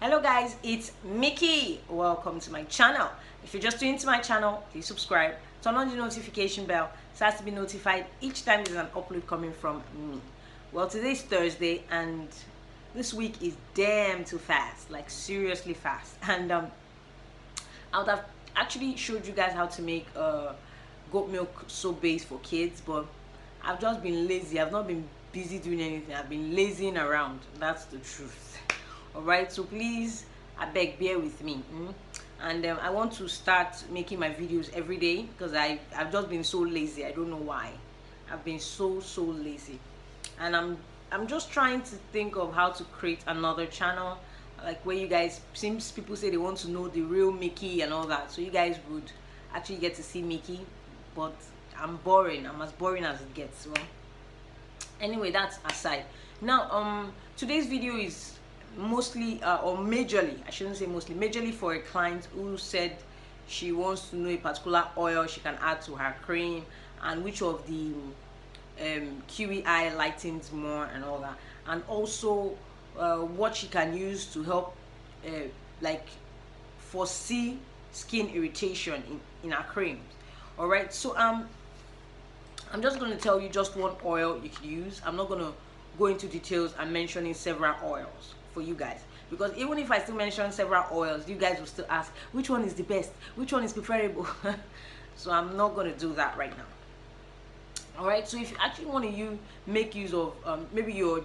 Hello guys, it's Mickey. Welcome to my channel. If you're just new to my channel, please subscribe, turn on the notification bell so as to be notified each time there's an upload coming from me. Well, today's Thursday and this week is damn too fast, like seriously fast. And I would have actually showed you guys how to make goat milk soap base for kids, but I've just been lazy. I've not been busy doing anything. I've been lazing around. That's the truth. All right, so please, I beg, bear with me. And I want to start making my videos every day because I've just been so lazy. I don't know why. I've been so lazy, and I'm just trying to think of how to create another channel, like where you guys, seems people say they want to know the real Mickey and all that, so you guys would actually get to see Mickey. But I'm boring. I'm as boring as it gets. Well, anyway, that's aside. Now today's video is mostly or majorly, I shouldn't say mostly, majorly for a client who said she wants to know a particular oil she can add to her cream and which of the QEI lightens more and all that, and also what she can use to help like foresee skin irritation in her creams. All right, so I'm just going to tell you just one oil you can use. I'm not going to go into details and mentioning several oils for you guys, because even if I still mention several oils, you guys will still ask which one is the best, which one is preferable. So I'm not going to do that right now. All right, so if you actually want to make use of maybe you're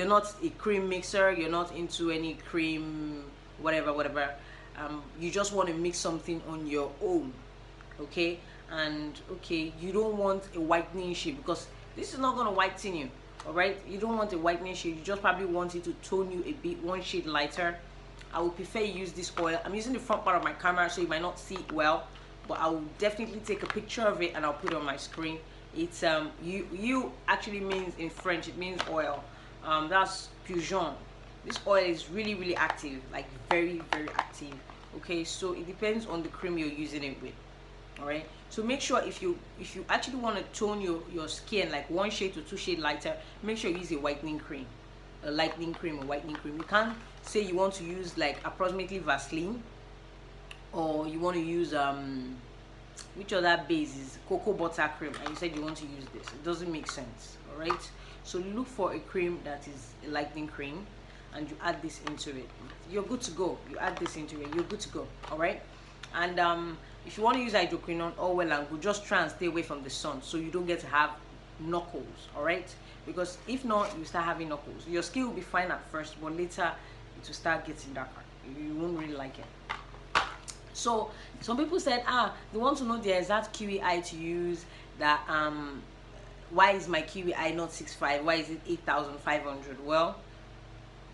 not a cream mixer, you're not into any cream whatever, you just want to mix something on your own, okay, and okay, you don't want a whitening shade because this is not going to whiten you. All right, you don't want a whitening shade, you just probably want it to tone you a bit, one shade lighter. I would prefer you use this oil. I'm using the front part of my camera so you might not see it well, but I will definitely take a picture of it and I'll put it on my screen. It's you actually means in French, it means oil. That's Pigeon. This oil is really active, like very active. Okay, so it depends on the cream you're using it with. All right, so make sure if you actually want to tone your skin like one shade to two shade lighter, make sure you use a whitening cream, a lightening cream or whitening cream. You can't say you want to use like approximately Vaseline, or you want to use which other base is cocoa butter cream and you said you want to use this. It doesn't make sense. All right, so look for a cream that is a lightening cream and you add this into it. You're good to go. You add this into it, you're good to go. All right, and if you want to use hydroquinone, all well and good, just try and stay away from the sun so you don't get to have knuckles. All right, because if not, you start having knuckles. Your skin will be fine at first, but later it will start getting darker. You won't really like it. So some people said they want to know the exact QEI to use, that why is my QEI not 6.5, why is it 8,500? Well,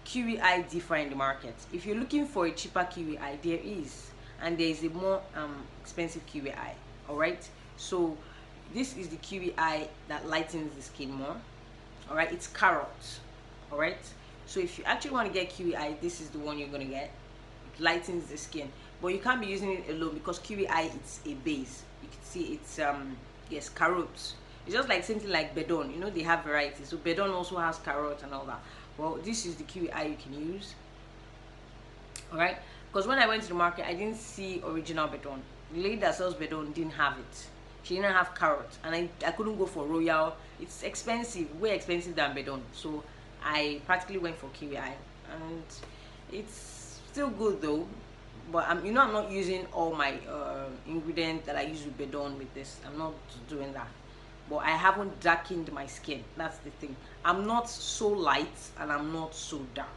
QEI differ in the market. If you're looking for a cheaper QEI, there is, and there is a more expensive QEI. All right, so this is the QEI that lightens the skin more. All right, it's carrot. All right, so if you actually want to get QEI, this is the one you're going to get. It lightens the skin, but you can't be using it alone because QEI, it's a base. You can see it's yes, carrot. It's just like something like Bedon, you know, they have varieties. So Bedon also has carrot and all that. Well, this is the QEI you can use. All right, because when I went to the market, I didn't see original Bedon. The lady that sells Bedon didn't have it. She didn't have carrot, and I couldn't go for Royal. It's expensive, way expensive than Bedon. So I practically went for QEI, and it's still good though. But I'm not using all my ingredients that I use with Bedon with this. I'm not doing that. But I haven't darkened my skin. That's the thing. I'm not so light and I'm not so dark.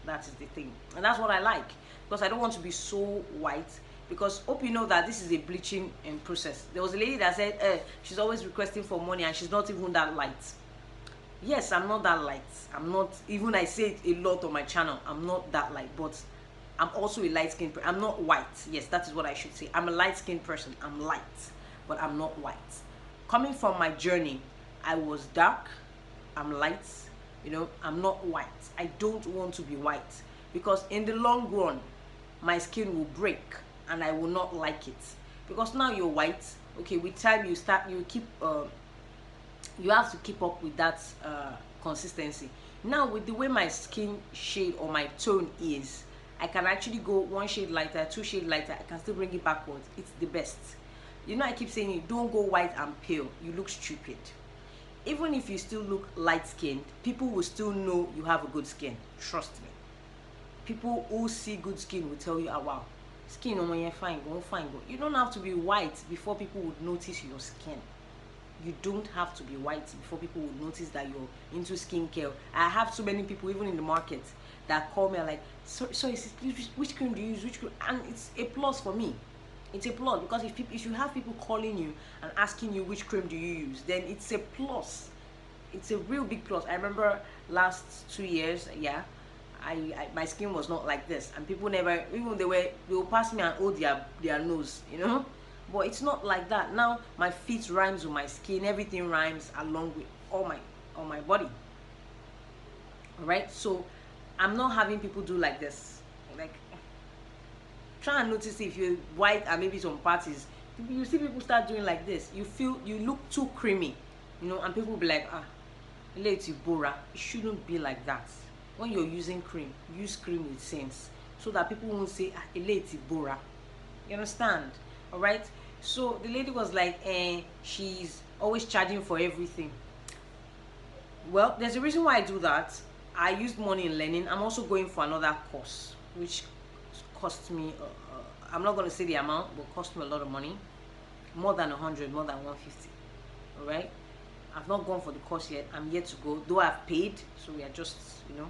That is the thing, and that's what I like, because I don't want to be so white. Because hope you know that this is a bleaching process. There was a lady that said she's always requesting for money and she's not even that light. Yes, I'm not that light. I'm not, even I say it a lot on my channel, I'm not that light, but I'm also a light skinned person. I'm not white. Yes, that is what I should say. I'm a light skinned person. I'm light, but I'm not white. Coming from my journey, I was dark, I'm light, you know, I'm not white. I don't want to be white because in the long run, my skin will break and I will not like it. Because now you're white, okay, with time you have to keep up with that consistency. Now with the way my skin shade or my tone is, I can actually go one shade lighter, two shade lighter, I can still bring it backwards. It's the best. You know, I keep saying it, don't go white and pale, you look stupid. Even if you still look light skinned, people will still know you have a good skin. Trust me. People who see good skin will tell you, oh wow, skin when you're fine, go fine, go. You don't have to be white before people would notice your skin. You don't have to be white before people would notice that you're into skincare. I have so many people, even in the market, that call me like, so which cream do you use? Which cream? And it's a plus for me. It's a plus because if you have people calling you and asking you which cream do you use, then it's a plus. It's a real big plus. I remember last 2 years, yeah, my skin was not like this, and people never, even they will pass me and hold their nose, you know. But it's not like that now. My feet rhymes with my skin, everything rhymes along with all my body. All right, so I'm not having people do like this. Like, try and notice if you're white and maybe some parties, you see people start doing like this. You look too creamy, you know, and people will be like, ah, Lady Bora. It shouldn't be like that. When you're using cream, use cream with sense, so that people won't say, ah, Lady Bora. You understand? All right. So the lady was like, she's always charging for everything. Well, there's a reason why I do that. I used money in learning. I'm also going for another course, which cost me, I'm not going to say the amount, but cost me a lot of money. More than 100, more than 150. All right. I've not gone for the course yet. I'm yet to go, though I've paid. So we are just, you know,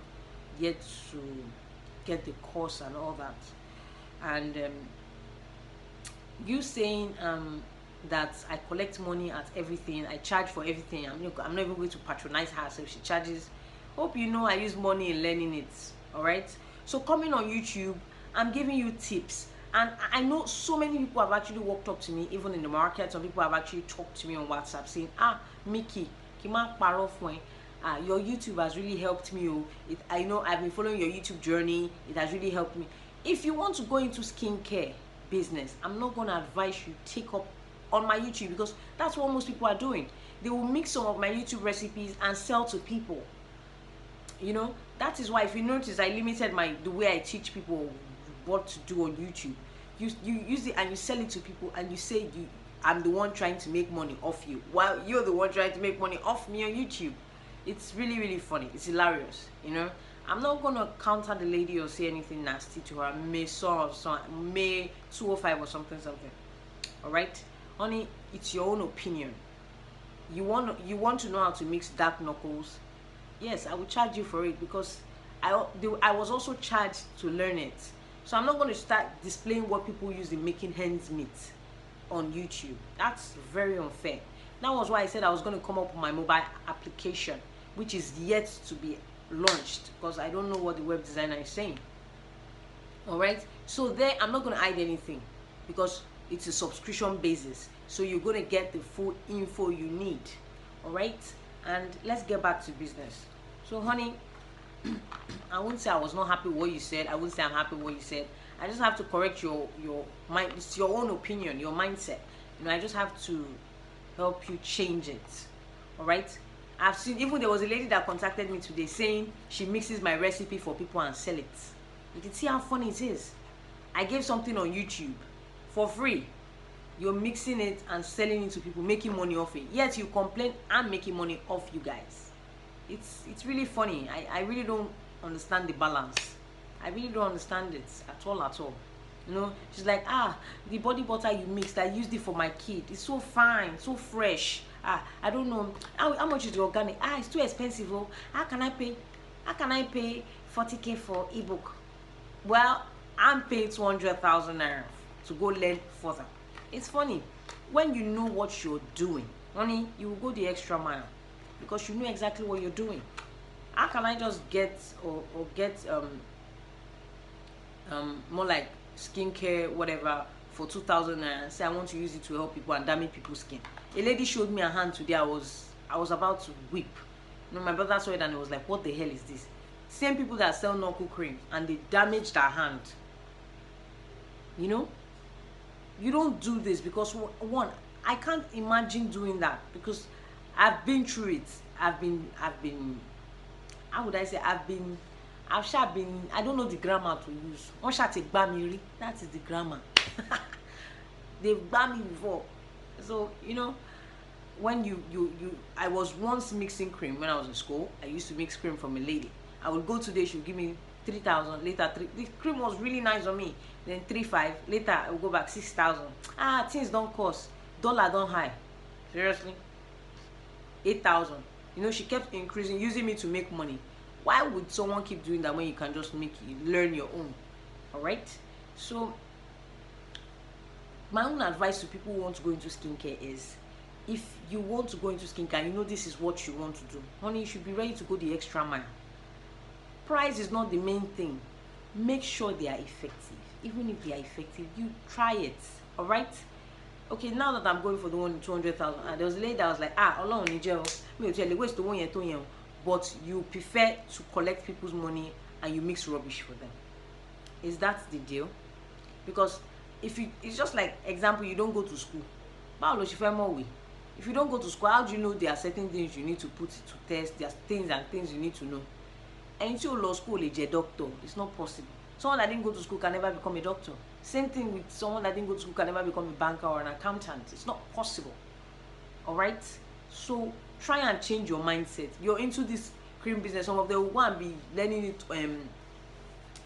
yet to get the course and all that. And you saying that I collect money at everything, I charge for everything. I'm not even going to patronize her, so she charges. Hope you know I use money in learning it. All right. So coming on YouTube, I'm giving you tips, and I know so many people have actually walked up to me, even in the market. Some people have actually talked to me on WhatsApp saying, ah, Mickey, kima paro fun e. Your YouTube has really helped me. I know I've been following your YouTube journey. It has really helped me. If you want to go into skincare business, I'm not going to advise you take up on my YouTube, because that's what most people are doing. They will mix some of my YouTube recipes and sell to people. You know, that is why, if you notice, I limited the way I teach people what to do on YouTube. You use it and you sell it to people, and you say I'm the one trying to make money off you, while you're the one trying to make money off me on YouTube. It's really, really funny. It's hilarious, you know. I'm not gonna counter the lady or say anything nasty to her. May 205 or something. All right, honey, it's your own opinion. You want to know how to mix dark knuckles? Yes, I will charge you for it, because I was also charged to learn it. So I'm not going to start displaying what people use in making hands meat on YouTube. That's very unfair. That was why I said I was going to come up with my mobile application, which is yet to be launched, because I don't know what the web designer is saying. All right, so there I'm not going to hide anything, because it's a subscription basis, so you're going to get the full info you need. All right, and let's get back to business. So honey, I wouldn't say I was not happy with what you said. I wouldn't say I'm happy with what you said. I just have to correct your mind. It's your own opinion, your mindset. You know, I just have to help you change it. All right, I've seen, even there was a lady that contacted me today saying she mixes my recipe for people and sell it. You can see how funny it is. I gave something on YouTube for free. You're mixing it and selling it to people, making money off it. Yet you complain I'm making money off you guys. It's really funny. I really don't understand the balance. I really don't understand it at all. You know, she's like, ah, the body butter you mixed, I used it for my kid. It's so fine, so fresh. Ah, I don't know how much is the organic. Ah, it's too expensive. Oh, how can I pay 40K for ebook? Well, I'm paying 200,000 naira to go learn further. It's funny when you know what you're doing, honey. You will go the extra mile, because you know exactly what you're doing. How can I just get or get more like skincare whatever for 2,000 naira and say I want to use it to help people and damage people's skin? A lady showed me a hand today. I was about to weep. You know, my brother saw it and it was like, what the hell is this? Same people that sell knuckle cream, and they damaged her hand. You know, you don't do this, because one, I can't imagine doing that, because I've been through it. I've been how would I say, I've sure been, I don't know the grammar to use. One shall take bamiri, that is the grammar. They've banned me before. So, you know, when I was once mixing cream when I was in school. I used to mix cream from a lady. I would go today, she would give me 3,000, later the cream was really nice on me, then 3,500, later I would go back 6,000. Things don't cost, dollar don't high, seriously, 8,000. You know, she kept increasing, using me to make money. Why would someone keep doing that when you can just learn your own? All right. So my own advice to people who want to go into skincare is, if you want to go into skincare, you know this is what you want to do, honey, you should be ready to go the extra mile. Price is not the main thing. Make sure they are effective. Even if they are effective, you try it. All right. Okay, now that I'm going for the one in 200,000, and there was a lady that was like, Ọlọ́run ní jẹ́ o, mi ò tiẹ̀ lè waste owó yẹn tó yẹn o, but you prefer to collect people's money and you mix rubbish for them. Is that the deal? Because it's just like, example, you don't go to school. Báwo ló ṣe fẹ́ mọ̀ wé? If you don't go to school, how do you know there are certain things you need to put to test? There are things you need to know. And until law school lè jẹ́ doctor, it's not possible. Someone that didn't go to school can never become a doctor. Same thing with someone that didn't go to school can never become a banker or an accountant. It's not possible. All right? So try and change your mindset. You're into this cream business. Some of them will want to be learning it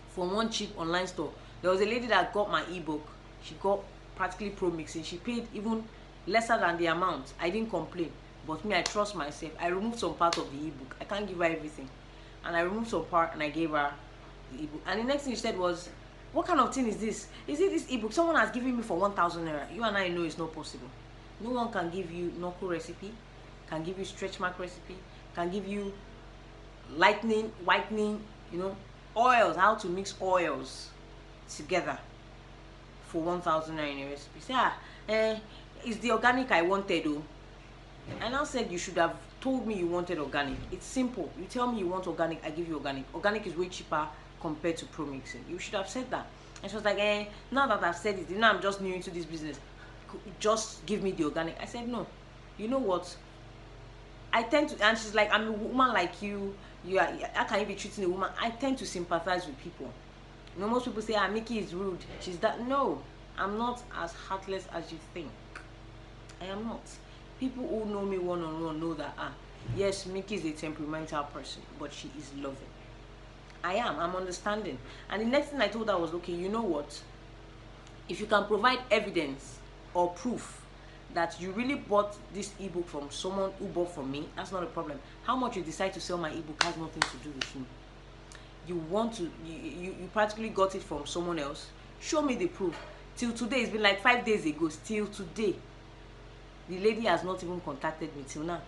from one cheap online store. There was a lady that got my ebook. She got practically pro mixing. She paid even lesser than the amount. I didn't complain. But me, I trust myself. I removed some part of the ebook. I can't give her everything. And I removed some part and I gave her the ebook. And the next thing she said was, what kind of thing is this? Is it this ebook someone has given me for 1,000 naira? You and I know it's not possible. No one can give you knuckle recipe, can give you stretch mark recipe, can give you whitening, you know, oils, how to mix oils together for 1,000 naira in a recipe. Say, it's the organic I wanted though. And I said, you should have told me you wanted organic. It's simple. You tell me you want organic, I give you organic. Organic is way cheaper compared to pro mixing. You should have said that. And she was like, now that I've said it, you know, I'm just new into this business, just give me the organic. I said, no. You know what, I tend to, and she's like, I'm a woman like you, how can you be treating a woman? I tend to sympathize with people. You know, most people say, Mickey is rude, she's that. No, I'm not as heartless as you think. I am not. People who know me one-on-one know that, yes, Mickey is a temperamental person, but she is loving. I'm understanding. And the next thing I told her was, okay, you know what? If you can provide evidence or proof that you really bought this ebook from someone who bought from me, that's not a problem. How much you decide to sell my ebook has nothing to do with me. You practically got it from someone else. Show me the proof. Till today, it's been like 5 days ago. Still today, the lady has not even contacted me till now.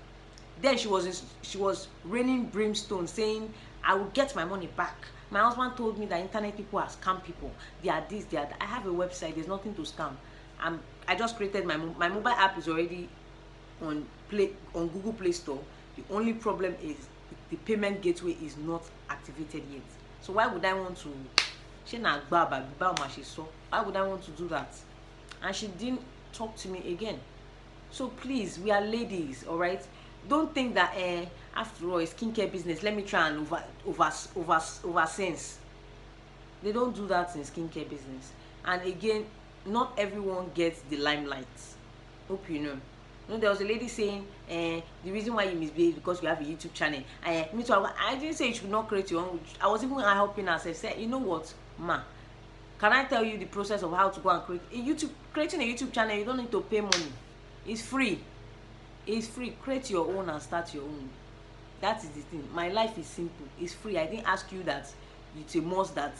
Then she was raining brimstone, saying, I will get my money back. My husband told me that internet people are scam people. They are this, they are that. I have a website. There's nothing to scam. I just created my mobile app is already on Google Play Store. The only problem is the payment gateway is not activated yet. So why would I want to? Why would I want to do that? And she didn't talk to me again. So please, we are ladies, all right? Don't think that after all, it's skincare business, let me try and over sense. They don't do that in skincare business. And again, not everyone gets the limelight. Hope you know. You know, there was a lady saying, the reason why you misbehave is because you have a YouTube channel. Me too, I didn't say you should not create your own. I was even helping her. I said, you know what, ma, can I tell you the process of how to go and creating a YouTube channel? You don't need to pay money. It's free. It's free. Create your own and start your own. That is the thing. My life is simple. It's free. I didn't ask you that it's a must that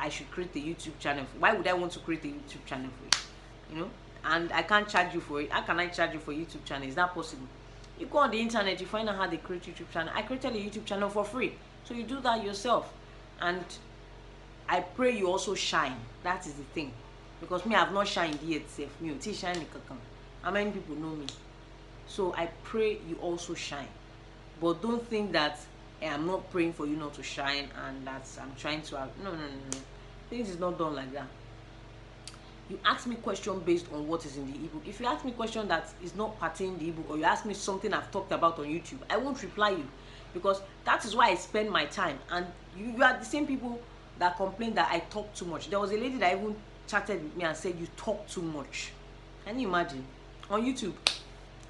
I should create a YouTube channel. Why would I want to create a YouTube channel for you? You know, and I can't charge you for it. How can I charge you for a YouTube channel? Is that possible? You go on the internet, you find out how they create YouTube channel. I created a YouTube channel for free, so you do that yourself. And I pray you also shine. That is the thing, because me, I've not shined yet. Me, shine. How many people know me? So I pray you also shine. But don't think that I'm not praying for you not to shine and that I'm trying to have... No. Things is not done like that. You ask me question based on what is in the ebook. If you ask me question that is not pertaining the ebook, or you ask me something I've talked about on YouTube, I won't reply you. because that is why I spend my time. And you are the same people that complain that I talk too much. There was a lady that even chatted with me and said, you talk too much. Can you imagine? On YouTube,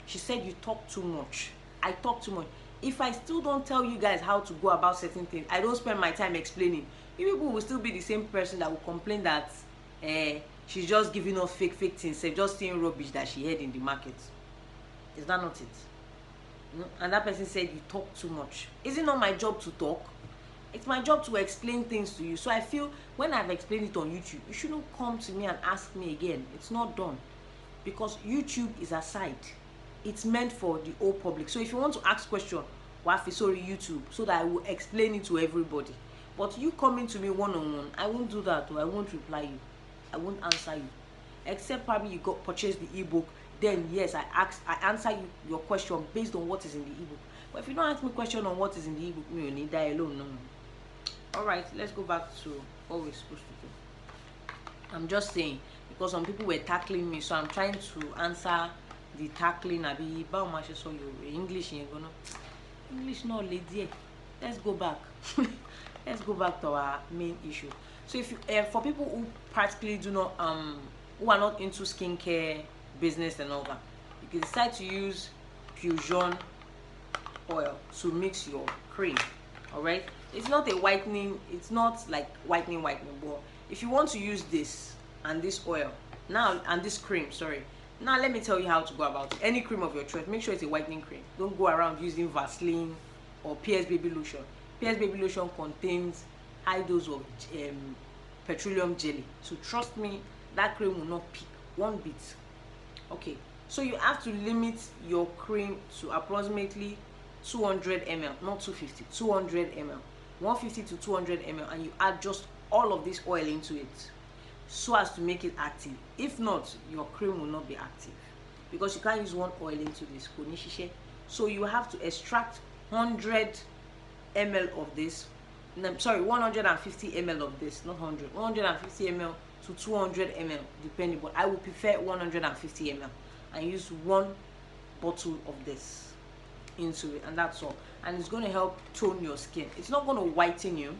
she said, you talk too much. I talk too much. If I still don't tell you guys how to go about certain things, I don't spend my time explaining, you people will still be the same person that will complain that she's just giving us fake things, just saying rubbish that she heard in the market. Is that not it? And that person said, you talk too much. Is it not my job to talk? It's my job to explain things to you. So I feel when I've explained it on YouTube, you shouldn't come to me and ask me again. It's not done. Because YouTube is a site. It's meant for the whole public. So if you want to ask question, sorry, YouTube, so that I will explain it to everybody. But you coming to me one-on-one, I won't do that, or I won't reply you. I won't answer you. Except probably you got purchased the ebook, then yes, I answer you your question based on what is in the ebook. But if you don't ask me question on what is in the ebook, you need that alone. No. Alright, let's go back to what we're supposed to do. I'm just saying, because some people were tackling me, so I'm trying to answer the tackling. Abi ba ma se so your English yen go no. English no lady. Let's go back. Let's go back to our main issue. So if you for people who practically do not who are not into skincare business and all that, you can decide to use fusion oil to mix your cream. All right, it's not a whitening, it's not like whitening, but if you want to use this and this oil now and this cream, sorry, now let me tell you how to go about it. Any cream of your choice, make sure it's a whitening cream. Don't go around using Vaseline or PS baby lotion. PS baby lotion contains high dose of petroleum jelly, so trust me, that cream will not pick one bit. Okay, so you have to limit your cream to approximately 200 ml, not 250, 200 ml, 150 to 200 ml, and you add just all of this oil into it so as to make it active. If not, your cream will not be active because you can't use one oil into this. So you have to extract 100 ml of this, sorry, 150 ml of this, not 100, 150 ml to 200 ml depending, but I would prefer 150 ml and use one bottle of this into it, and that's all. And it's going to help tone your skin. It's not going to whiten you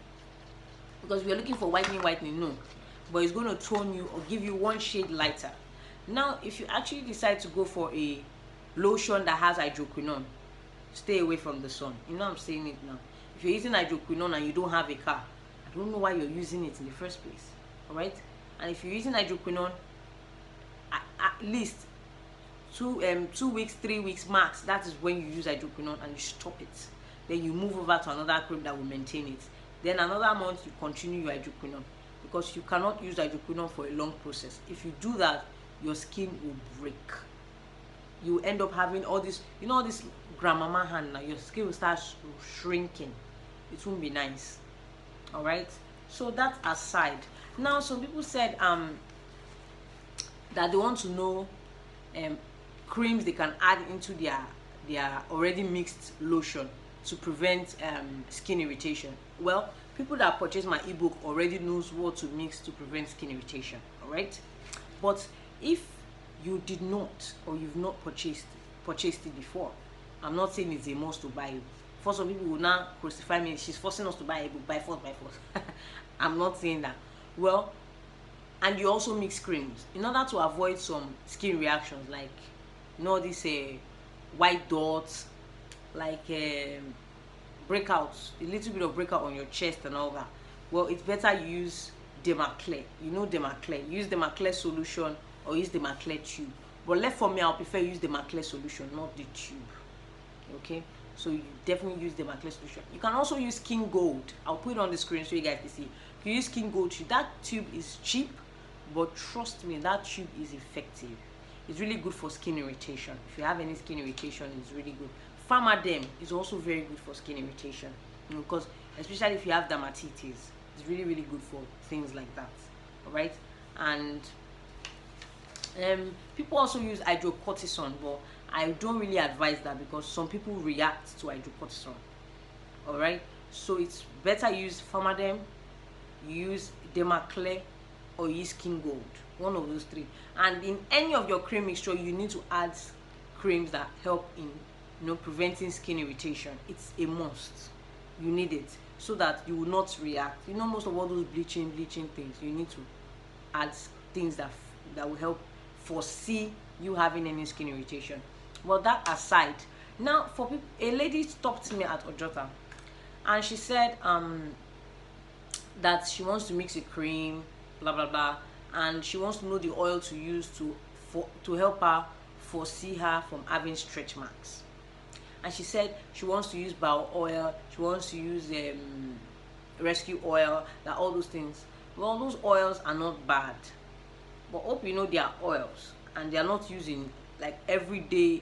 because we are looking for whitening, no, but it's going to tone you or give you one shade lighter. Now if you actually decide to go for a lotion that has hydroquinone, stay away from the sun. You know I'm saying it now. If you're using hydroquinone and you don't have a car, I don't know why you're using it in the first place. All right, and if you're using hydroquinone, at least 2 weeks, 3 weeks max, that is when you use hydroquinone, and you stop it. Then you move over to another cream that will maintain it. Then another month you continue your hydroquinone, because you cannot use hydroquinone for a long process. If you do that, your skin will break. You end up having all this, you know, this grandmama hand now. Your skin will start shrinking. It won't be nice. All right, so that aside, now some people said that they want to know creams they can add into their already mixed lotion to prevent skin irritation. Well, people that purchase my ebook already knows what to mix to prevent skin irritation. All right, but if you did not, or you've not purchased it before, I'm not saying it's a must to buy it. For some people will now crucify me, she's forcing us to buy a book by force. I'm not saying that. Well, and you also mix creams in order to avoid some skin reactions, like, you know, this white dots, like breakouts, a little bit of breakout on your chest and all that. Well, it's better you use Dermaclear. You know Dermaclear. Use Dermaclear solution or use Dermaclear tube. But left for me, I'll prefer use Dermaclear solution, not the tube. Okay, so you definitely use Dermaclear solution. You can also use Skin Gold. I'll put it on the screen so you guys can see. You use Skin Gold tube. That tube is cheap, but trust me, that tube is effective. It's really good for skin irritation. If you have any skin irritation, it's really good. Pharmaderm is also very good for skin irritation, you know, because especially if you have dermatitis, it's really, really good for things like that. All right, and people also use hydrocortisone, but I don't really advise that because some people react to hydrocortisone. All right, so it's better use Pharmaderm, use Dermaclear, or use Skin Gold, one of those three. And in any of your cream mixture, you need to add creams that help in preventing skin irritation. It's a must. You need it so that you will not react. Most of all those bleaching things, you need to add things that will help foresee you having any skin irritation. But that aside, now for people, a lady stopped me at Ojota, and she said that she wants to mix a cream, blah blah blah, and she wants to know the oil to use to help her foresee her from having stretch marks. And she said she wants to use bio oil, she wants to use rescue oil, that all those things. Well, those oils are not bad, but hope you know they are oils and they are not using like everyday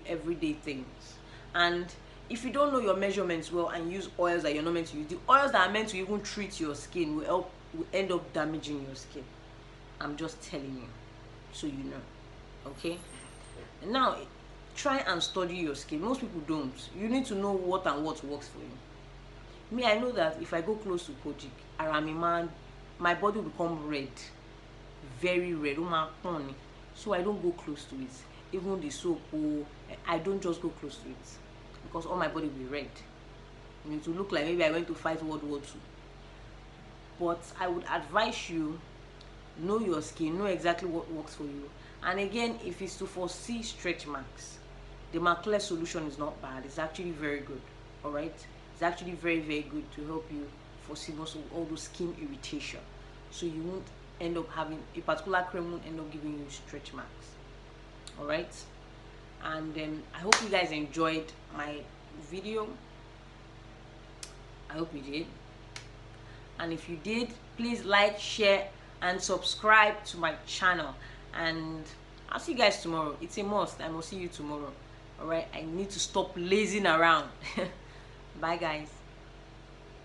things. And if you don't know your measurements well and use oils that you're not meant to use, the oils that are meant to even treat your skin will end up damaging your skin. I'm just telling you, so you know. Okay, now try and study your skin. Most people don't. You need to know what works for you. Me, I know that if I go close to Kojic, Aramiman, my body will become red, very red. So I don't go close to it. Even the soap, I don't just go close to it because all my body will be red. You need to look like maybe I went to fight World War II. But I would advise you, know your skin, know exactly what works for you. And again, if it's to foresee stretch marks, the Markless solution is not bad. It's actually very good. All right, it's actually very good to help you foresee most of all those skin irritation, so you won't end up having a particular cream won't end up giving you stretch marks. All right, and I hope you guys enjoyed my video. I hope you did, and if you did, please like, share and subscribe to my channel, and I'll see you guys tomorrow. It's a must. I must see you tomorrow. All right, I need to stop lazing around. Bye guys.